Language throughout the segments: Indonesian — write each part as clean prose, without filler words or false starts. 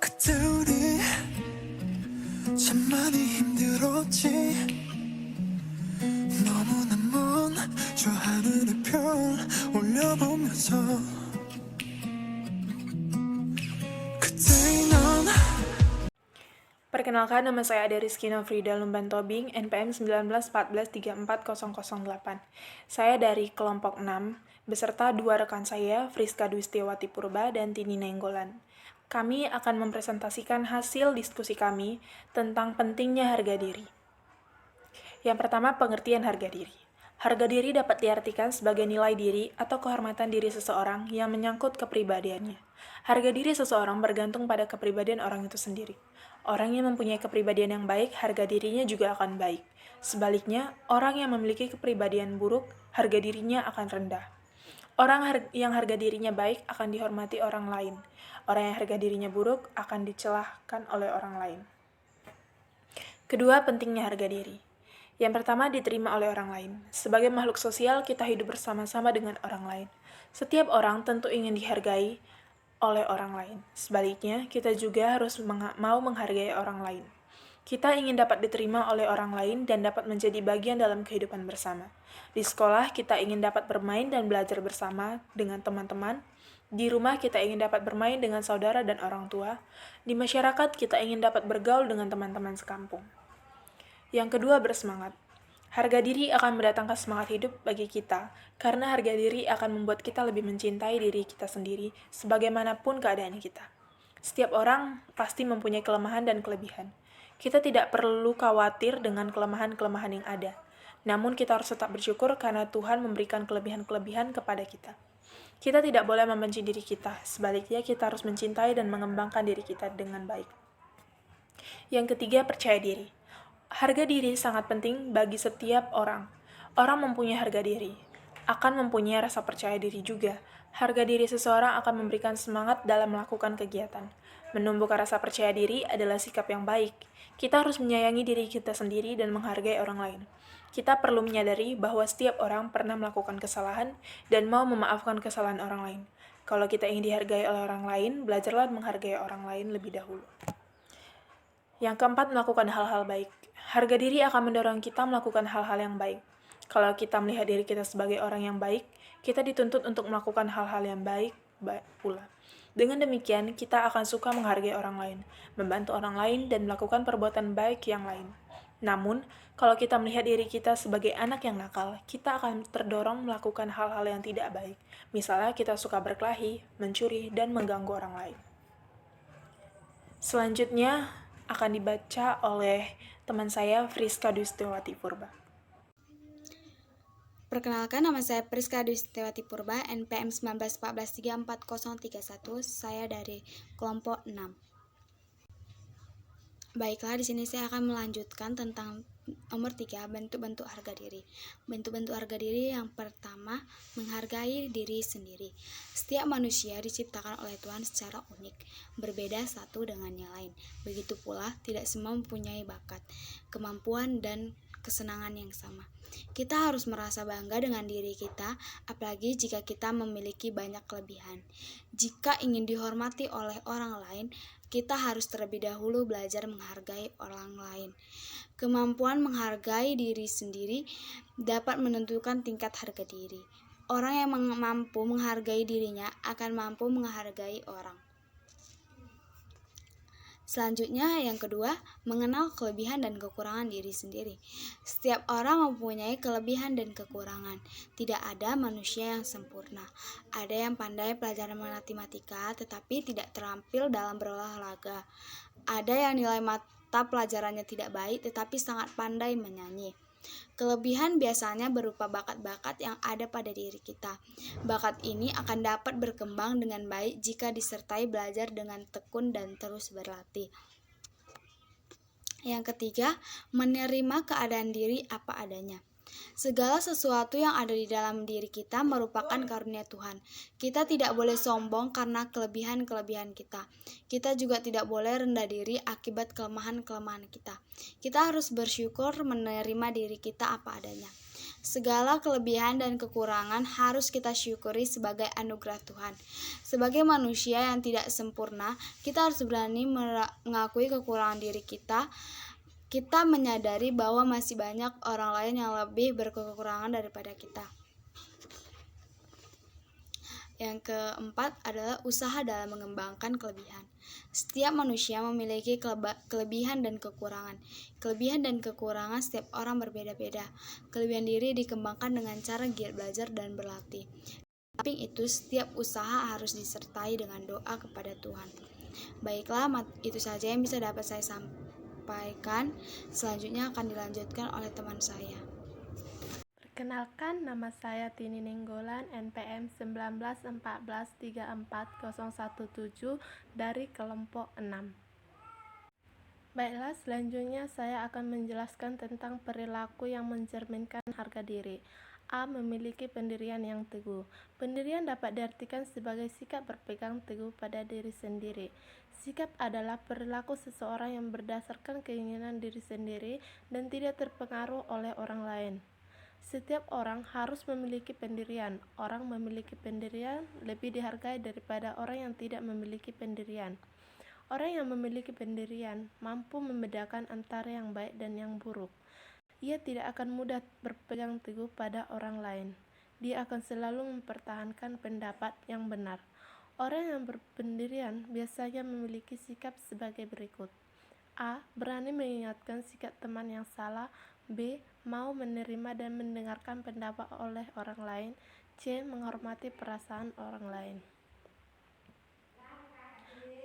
그때 우리 참 많이 힘들었지. 너무나 먼 저 하늘의 별 올려보면서 그때 넌 Perkenalkan, nama saya ada Rizky Nofrida Lumban Tobing, NPM 1914-34308. Saya dari kelompok 6, beserta dua rekan saya, Friska Dwistiawati Purba dan Tini Nenggolan. Kami akan mempresentasikan hasil diskusi kami tentang pentingnya harga diri. Yang pertama, pengertian harga diri. Harga diri dapat diartikan sebagai nilai diri atau kehormatan diri seseorang yang menyangkut kepribadiannya. Harga diri seseorang bergantung pada kepribadian orang itu sendiri. Orang yang mempunyai kepribadian yang baik, harga dirinya juga akan baik. Sebaliknya, orang yang memiliki kepribadian buruk, harga dirinya akan rendah. Orang yang harga dirinya baik akan dihormati orang lain. Orang yang harga dirinya buruk akan dicelahkan oleh orang lain. Kedua, pentingnya harga diri. Yang pertama, diterima oleh orang lain. Sebagai makhluk sosial, kita hidup bersama-sama dengan orang lain. Setiap orang tentu ingin dihargai oleh orang lain. Sebaliknya, kita juga harus mau menghargai orang lain. Kita ingin dapat diterima oleh orang lain dan dapat menjadi bagian dalam kehidupan bersama. Di sekolah, kita ingin dapat bermain dan belajar bersama dengan teman-teman. Di rumah, kita ingin dapat bermain dengan saudara dan orang tua. Di masyarakat, kita ingin dapat bergaul dengan teman-teman sekampung. Yang kedua, bersemangat. Harga diri akan mendatangkan semangat hidup bagi kita, karena harga diri akan membuat kita lebih mencintai diri kita sendiri, sebagaimanapun keadaan kita. Setiap orang pasti mempunyai kelemahan dan kelebihan. Kita tidak perlu khawatir dengan kelemahan-kelemahan yang ada. Namun kita harus tetap bersyukur karena Tuhan memberikan kelebihan-kelebihan kepada kita. Kita tidak boleh membenci diri kita, sebaliknya kita harus mencintai dan mengembangkan diri kita dengan baik. Yang ketiga, percaya diri. Harga diri sangat penting bagi setiap orang. Orang mempunyai harga diri, akan mempunyai rasa percaya diri juga. Harga diri seseorang akan memberikan semangat dalam melakukan kegiatan. Menumbuhkan rasa percaya diri adalah sikap yang baik. Kita harus menyayangi diri kita sendiri dan menghargai orang lain. Kita perlu menyadari bahwa setiap orang pernah melakukan kesalahan dan mau memaafkan kesalahan orang lain. Kalau kita ingin dihargai oleh orang lain, belajarlah menghargai orang lain lebih dahulu. Yang keempat, melakukan hal-hal baik. Harga diri akan mendorong kita melakukan hal-hal yang baik. Kalau kita melihat diri kita sebagai orang yang baik, kita dituntut untuk melakukan hal-hal yang baik pula. Dengan demikian, kita akan suka menghargai orang lain, membantu orang lain, dan melakukan perbuatan baik yang lain. Namun, kalau kita melihat diri kita sebagai anak yang nakal, kita akan terdorong melakukan hal-hal yang tidak baik. Misalnya, kita suka berkelahi, mencuri, dan mengganggu orang lain. Selanjutnya akan dibaca oleh teman saya, Friska Dwistiawati Purba. Perkenalkan, nama saya Friska Dwistiawati Purba, NPM 1914-34031. Saya dari kelompok 6. Baiklah, di sini saya akan melanjutkan tentang nomor 3, bentuk-bentuk harga diri. Bentuk-bentuk harga diri yang pertama, menghargai diri sendiri. Setiap manusia diciptakan oleh Tuhan secara unik, berbeda satu dengan yang lain. Begitu pula, tidak semua mempunyai bakat, kemampuan, dan kesenangan yang sama. Kita harus merasa bangga dengan diri kita, apalagi jika kita memiliki banyak kelebihan. Jika ingin dihormati oleh orang lain, kita harus terlebih dahulu belajar menghargai orang lain. Kemampuan menghargai diri sendiri dapat menentukan tingkat harga diri. Orang yang mampu menghargai dirinya akan mampu menghargai orang. Selanjutnya, yang kedua, mengenal kelebihan dan kekurangan diri sendiri. Setiap orang mempunyai kelebihan dan kekurangan. Tidak ada manusia yang sempurna. Ada yang pandai pelajaran matematika tetapi tidak terampil dalam berolahraga. Ada yang nilai mata pelajarannya tidak baik tetapi sangat pandai menyanyi. Kelebihan biasanya berupa bakat-bakat yang ada pada diri kita. Bakat ini akan dapat berkembang dengan baik jika disertai belajar dengan tekun dan terus berlatih. Yang ketiga, menerima keadaan diri apa adanya. Segala sesuatu yang ada di dalam diri kita merupakan karunia Tuhan. Kita tidak boleh sombong karena kelebihan-kelebihan kita. Kita juga tidak boleh rendah diri akibat kelemahan-kelemahan kita. Kita harus bersyukur menerima diri kita apa adanya. Segala kelebihan dan kekurangan harus kita syukuri sebagai anugerah Tuhan. Sebagai manusia yang tidak sempurna, kita harus berani mengakui kekurangan diri kita. Kita menyadari bahwa masih banyak orang lain yang lebih berkekurangan daripada kita. Yang keempat adalah usaha dalam mengembangkan kelebihan. Setiap manusia memiliki kelebihan dan kekurangan. Kelebihan dan kekurangan setiap orang berbeda-beda. Kelebihan diri dikembangkan dengan cara giat belajar dan berlatih. Tapi itu setiap usaha harus disertai dengan doa kepada Tuhan. Baiklah, itu saja yang bisa dapat saya sampaikan. Selanjutnya akan dilanjutkan oleh teman saya. Perkenalkan, nama saya Tini Nenggolan, NPM 1914340117 dari kelompok 6. Baiklah, selanjutnya saya akan menjelaskan tentang perilaku yang mencerminkan harga diri. A. Memiliki pendirian yang teguh. Pendirian dapat diartikan sebagai sikap berpegang teguh pada diri sendiri. Sikap adalah perilaku seseorang yang berdasarkan keinginan diri sendiri dan tidak terpengaruh oleh orang lain. Setiap orang harus memiliki pendirian. Orang memiliki pendirian lebih dihargai daripada orang yang tidak memiliki pendirian. Orang yang memiliki pendirian mampu membedakan antara yang baik dan yang buruk. Ia tidak akan mudah berpegang teguh pada orang lain. Dia akan selalu mempertahankan pendapat yang benar. Orang yang berpendirian biasanya memiliki sikap sebagai berikut. A. Berani mengingatkan sikap teman yang salah. B. Mau menerima dan mendengarkan pendapat oleh orang lain. C. Menghormati perasaan orang lain.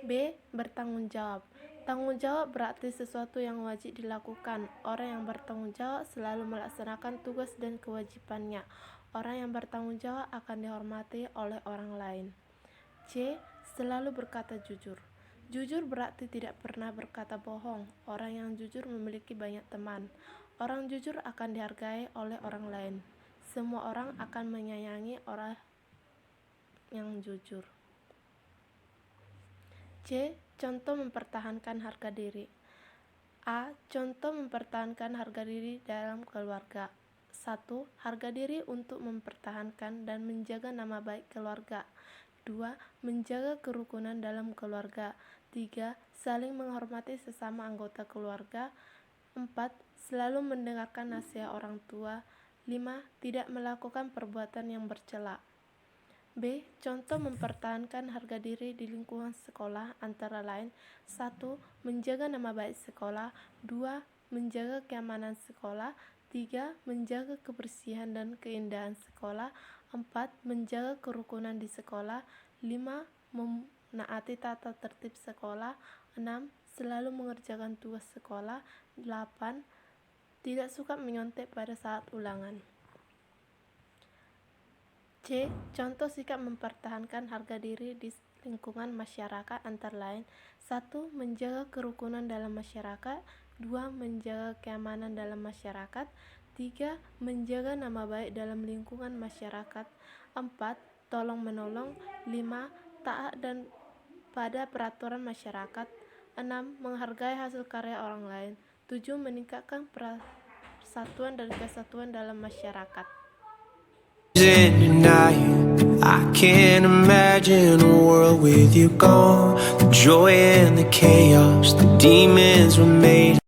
B. Bertanggung jawab. Tanggung jawab berarti sesuatu yang wajib dilakukan. Orang yang bertanggung jawab selalu melaksanakan tugas dan kewajibannya. Orang yang bertanggung jawab akan dihormati oleh orang lain. C. Selalu berkata jujur. Jujur berarti tidak pernah berkata bohong. Orang yang jujur memiliki banyak teman. Orang jujur akan dihargai oleh orang lain. Semua orang akan menyayangi orang yang jujur. C. Contoh mempertahankan harga diri. A. Contoh mempertahankan harga diri dalam keluarga. 1. Harga diri untuk mempertahankan dan menjaga nama baik keluarga. 2. Menjaga kerukunan dalam keluarga. 3. Saling menghormati sesama anggota keluarga. 4. Selalu mendengarkan nasihat orang tua. 5. Tidak melakukan perbuatan yang bercela. B. Contoh mempertahankan harga diri di lingkungan sekolah antara lain 1. Menjaga nama baik sekolah. 2. Menjaga keamanan sekolah. 3. Menjaga kebersihan dan keindahan sekolah. 4. Menjaga kerukunan di sekolah. 5. Menaati tata tertib sekolah. 6. Selalu mengerjakan tugas sekolah. 8. Tidak suka menyontek pada saat ulangan. C. Contoh sikap mempertahankan harga diri di lingkungan masyarakat antara lain 1. Menjaga kerukunan dalam masyarakat. 2. Menjaga keamanan dalam masyarakat. 3. Menjaga nama baik dalam lingkungan masyarakat. 4. Tolong menolong. 5. Taat dan pada peraturan masyarakat. 6. Menghargai hasil karya orang lain. 7. Meningkatkan persatuan dan kesatuan dalam masyarakat. Tonight, I can't imagine a world with you gone. The joy and the chaos, the demons were made.